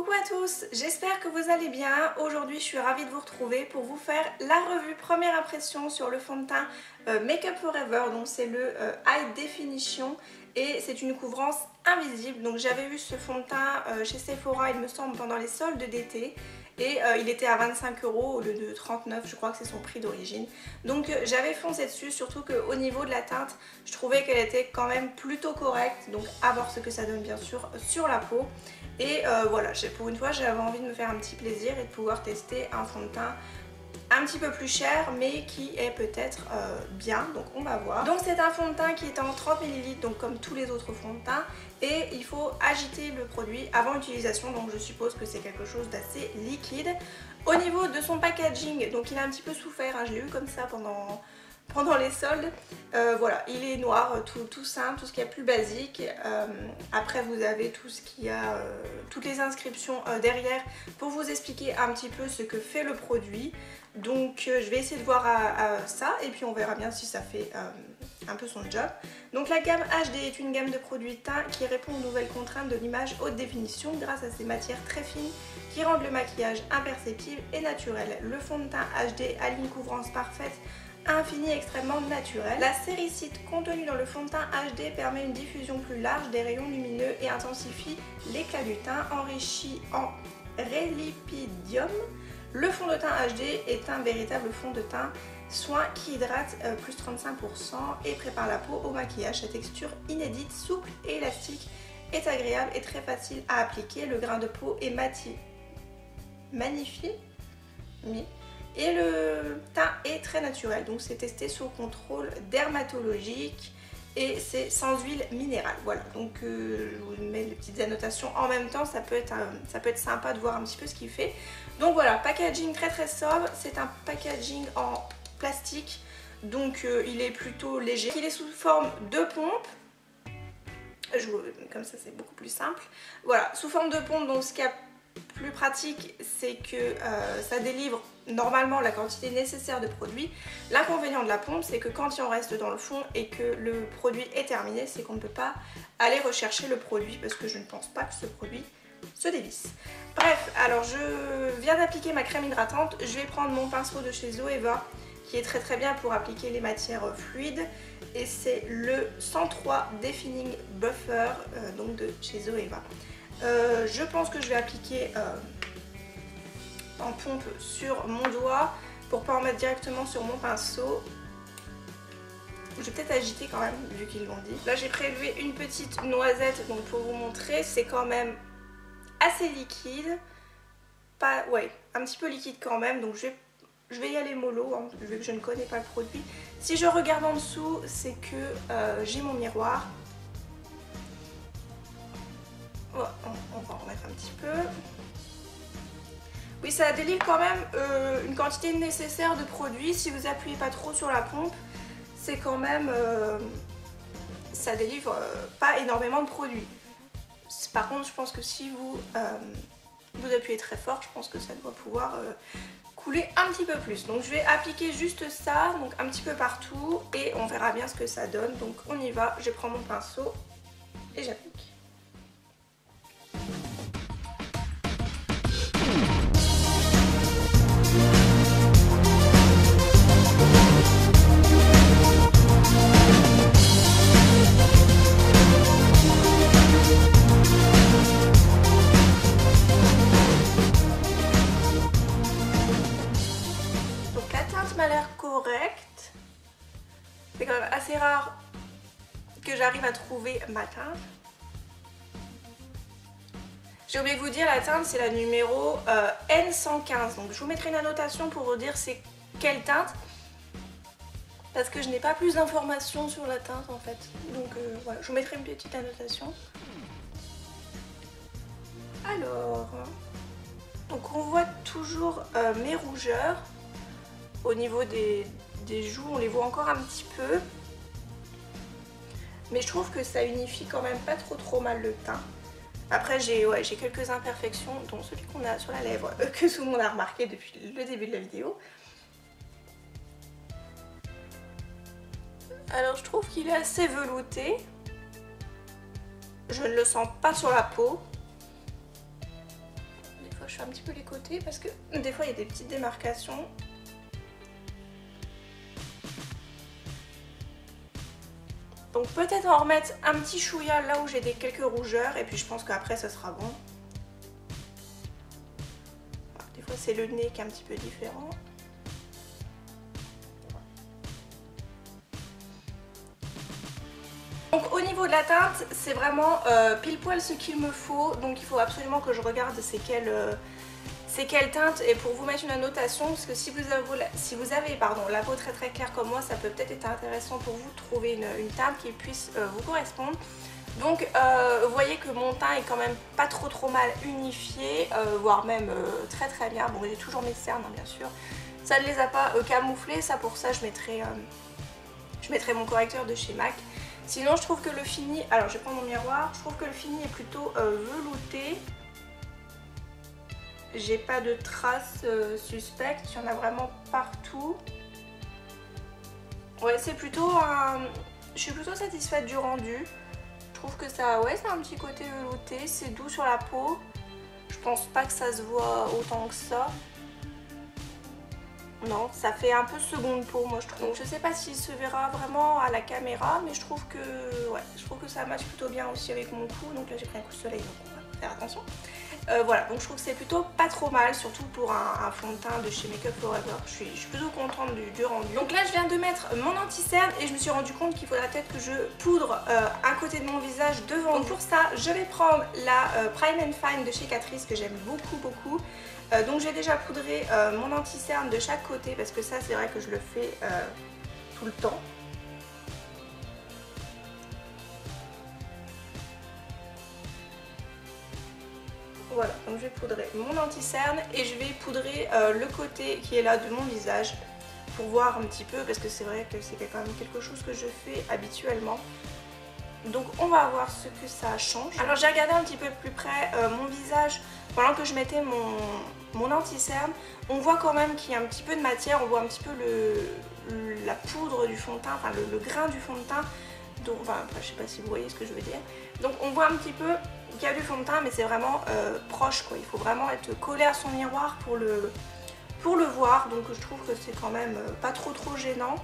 Coucou à tous, j'espère que vous allez bien. Aujourd'hui je suis ravie de vous retrouver pour vous faire la revue première impression sur le fond de teint Make Up Forever. Donc c'est le High Definition et c'est une couvrance invisible. Donc j'avais vu ce fond de teint chez Sephora il me semble pendant les soldes d'été. Et il était à 25 € au lieu de 39, je crois que c'est son prix d'origine. Donc j'avais foncé dessus, surtout qu'au niveau de la teinte, je trouvais qu'elle était quand même plutôt correcte. Donc à voir ce que ça donne bien sûr sur la peau. Et voilà, pour une fois j'avais envie de me faire un petit plaisir et de pouvoir tester un fond de teint un petit peu plus cher mais qui est peut-être bien, donc on va voir. Donc c'est un fond de teint qui est en 30 ml, donc comme tous les autres fonds de teint, et il faut agiter le produit avant utilisation, donc je suppose que c'est quelque chose d'assez liquide. Au niveau de son packaging, donc il a un petit peu souffert, hein, je l'ai eu comme ça pendant les soldes. Voilà, il est noir, tout simple, tout ce qui est plus basique. Après vous avez tout ce qui a, toutes les inscriptions derrière pour vous expliquer un petit peu ce que fait le produit. Donc je vais essayer de voir ça et puis on verra bien si ça fait un peu son job. Donc la gamme HD est une gamme de produits teint qui répond aux nouvelles contraintes de l'image haute définition grâce à ses matières très fines qui rendent le maquillage imperceptible et naturel. Le fond de teint HD a une couvrance parfaite, infini, extrêmement naturel. La séricite contenue dans le fond de teint HD permet une diffusion plus large des rayons lumineux et intensifie l'éclat du teint enrichi en relipidium. Le fond de teint HD est un véritable fond de teint soin qui hydrate plus 35% et prépare la peau au maquillage. Sa texture inédite, souple et élastique est agréable et très facile à appliquer. Le grain de peau est magnifié. Et le teint est très naturel, donc c'est testé sous contrôle dermatologique et c'est sans huile minérale. Voilà, donc je vous mets les petites annotations en même temps, ça peut être sympa de voir un petit peu ce qu'il fait. Donc voilà, packaging très sobre, c'est un packaging en plastique, donc il est plutôt léger. Il est sous forme de pompe, comme ça c'est beaucoup plus simple. Voilà, sous forme de pompe, donc ce qui est plus pratique, c'est que ça délivre normalement la quantité nécessaire de produit. L'inconvénient de la pompe, c'est que quand il en reste dans le fond et que le produit est terminé, c'est qu'on ne peut pas aller rechercher le produit parce que je ne pense pas que ce produit se dévisse. Bref, alors je viens d'appliquer ma crème hydratante. Je vais prendre mon pinceau de chez Zoeva qui est très bien pour appliquer les matières fluides et c'est le 103 Defining Buffer donc de chez Zoeva. Je pense que je vais appliquer en pompe sur mon doigt pour pas en mettre directement sur mon pinceau. Je vais peut-être agiter quand même vu qu'ils l'ont dit. Là j'ai prélevé une petite noisette donc pour vous montrer, c'est quand même assez liquide. Un petit peu liquide quand même, donc je vais y aller mollo hein, vu que je ne connais pas le produit. Si je regarde en dessous, c'est que j'ai mon miroir. On va en remettre un petit peu. Oui, ça délivre quand même une quantité nécessaire de produits. Si vous appuyez pas trop sur la pompe, c'est quand même... ça délivre pas énormément de produits. Par contre, je pense que si vous appuyez très fort, je pense que ça doit pouvoir couler un petit peu plus. Donc je vais appliquer juste ça, donc un petit peu partout, et on verra bien ce que ça donne. Donc on y va, je prends mon pinceau et j'applique. M'a l'air correcte. C'est quand même assez rare que j'arrive à trouver ma teinte. J'ai oublié de vous dire, la teinte c'est la numéro N115. Donc je vous mettrai une annotation pour vous dire c'est quelle teinte. Parce que je n'ai pas plus d'informations sur la teinte en fait. Donc voilà, je vous mettrai une petite annotation. Alors, donc on voit toujours mes rougeurs. Au niveau des joues, on les voit encore un petit peu. Mais je trouve que ça unifie quand même pas trop mal le teint. Après j'ai quelques imperfections, dont celui qu'on a sur la lèvre, que tout le monde a remarqué depuis le début de la vidéo. Alors je trouve qu'il est assez velouté. Je ne le sens pas sur la peau. fois je fais un petit peu les côtés parce que des fois il y a des petites démarcations. Donc peut-être en remettre un petit chouïa là où j'ai quelques rougeurs et puis je pense qu'après ça sera bon. Des fois c'est le nez qui est un petit peu différent. Donc au niveau de la teinte, c'est vraiment pile poil ce qu'il me faut. Donc il faut absolument que je regarde c'est quelle teinte. Et pour vous mettre une annotation, parce que si vous avez la peau très très claire comme moi, ça peut peut-être être intéressant pour vous de trouver une teinte qui puisse vous correspondre. Donc vous voyez que mon teint est quand même pas trop mal unifié, voire même très très bien. Bon, j'ai toujours mes cernes hein, bien sûr. Ça ne les a pas camouflés, ça pour ça je mettrai mon correcteur de chez MAC. Sinon je trouve que le fini, alors je vais prendre mon miroir, je trouve que le fini est plutôt velouté. J'ai pas de traces suspectes, il y en a vraiment partout. Ouais, c'est plutôt un... Je suis plutôt satisfaite du rendu. Je trouve que ça, ouais, c'est un petit côté velouté, c'est doux sur la peau. Je pense pas que ça se voit autant que ça. Non, ça fait un peu seconde peau moi je trouve. Donc je sais pas s'il se verra vraiment à la caméra, mais je trouve que ça matche plutôt bien aussi avec mon cou. Donc là j'ai pris un coup de soleil, donc on va faire attention. Voilà, donc je trouve que c'est plutôt pas trop mal, surtout pour un fond de teint de chez Make Up For Ever. Je suis plutôt contente du rendu. Donc là je viens de mettre mon anti-cerne et je me suis rendu compte qu'il faudrait peut-être que je poudre un côté de mon visage devant. Donc pour ça je vais prendre la Prime and Fine de chez Catrice que j'aime beaucoup. Donc j'ai déjà poudré mon anti-cerne de chaque côté parce que ça c'est vrai que je le fais tout le temps. Voilà, donc je vais poudrer mon anti-cerne et je vais poudrer le côté qui est là de mon visage pour voir un petit peu parce que c'est vrai que c'est quand même quelque chose que je fais habituellement. Donc on va voir ce que ça change. Alors j'ai regardé un petit peu plus près mon visage pendant que je mettais mon anti-cerne. On voit quand même qu'il y a un petit peu de matière, on voit un petit peu la poudre du fond de teint, enfin le grain du fond de teint. Donc, enfin, je sais pas si vous voyez ce que je veux dire. Donc on voit un petit peu qu'il y a du fond de teint mais c'est vraiment proche quoi. Il faut vraiment être collé à son miroir pour le voir. Donc je trouve que c'est quand même pas trop gênant.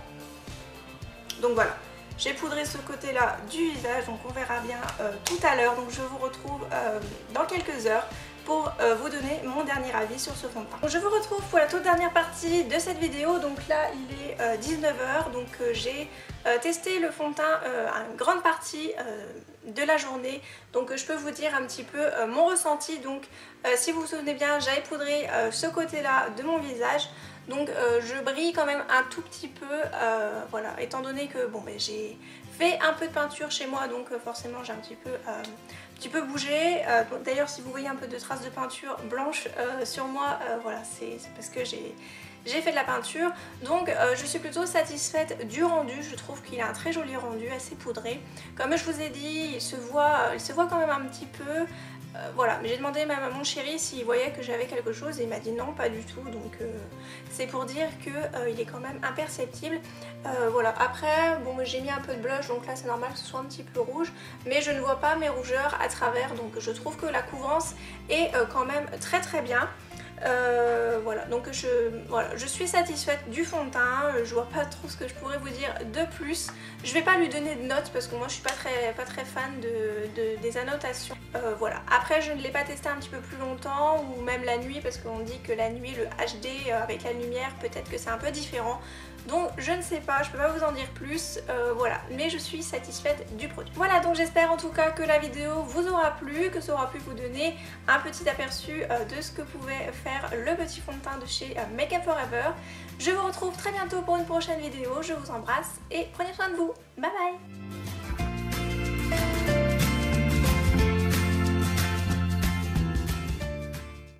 Donc voilà. J'ai poudré ce côté là du visage, donc on verra bien tout à l'heure. Donc je vous retrouve dans quelques heures pour vous donner mon dernier avis sur ce fond de teint. Donc, je vous retrouve pour la toute dernière partie de cette vidéo. Donc là il est 19 h, donc j'ai testé le fond de teint une grande partie de la journée. Donc je peux vous dire un petit peu mon ressenti. Donc si vous vous souvenez bien, j'avais poudré ce côté là de mon visage. Donc je brille quand même un tout petit peu, voilà, étant donné que bon, ben, j'ai fait un peu de peinture chez moi, donc forcément j'ai un petit peu bougé. D'ailleurs si vous voyez un peu de traces de peinture blanche sur moi, voilà, c'est parce que j'ai fait de la peinture. Donc je suis plutôt satisfaite du rendu, je trouve qu'il a un très joli rendu, assez poudré. Comme je vous ai dit, il se voit quand même un petit peu. Voilà, mais j'ai demandé même à mon chéri s'il voyait que j'avais quelque chose et il m'a dit non, pas du tout. Donc c'est pour dire qu'il est quand même imperceptible. Voilà, après bon, j'ai mis un peu de blush, donc là c'est normal que ce soit un petit peu rouge, mais je ne vois pas mes rougeurs à travers, donc je trouve que la couvrance est quand même très bien. Voilà, donc je suis satisfaite du fond de teint. Je vois pas trop ce que je pourrais vous dire de plus. Je vais pas lui donner de notes parce que moi je suis pas très fan des annotations. Voilà, après je ne l'ai pas testé un petit peu plus longtemps ou même la nuit parce qu'on dit que la nuit le HD avec la lumière peut-être que c'est un peu différent. Donc je ne sais pas, je peux pas vous en dire plus, voilà, mais je suis satisfaite du produit. Voilà, donc j'espère en tout cas que la vidéo vous aura plu, que ça aura pu vous donner un petit aperçu de ce que pouvait faire le petit fond de teint de chez Make Up For Ever. Je vous retrouve très bientôt pour une prochaine vidéo, je vous embrasse et prenez soin de vous, bye bye.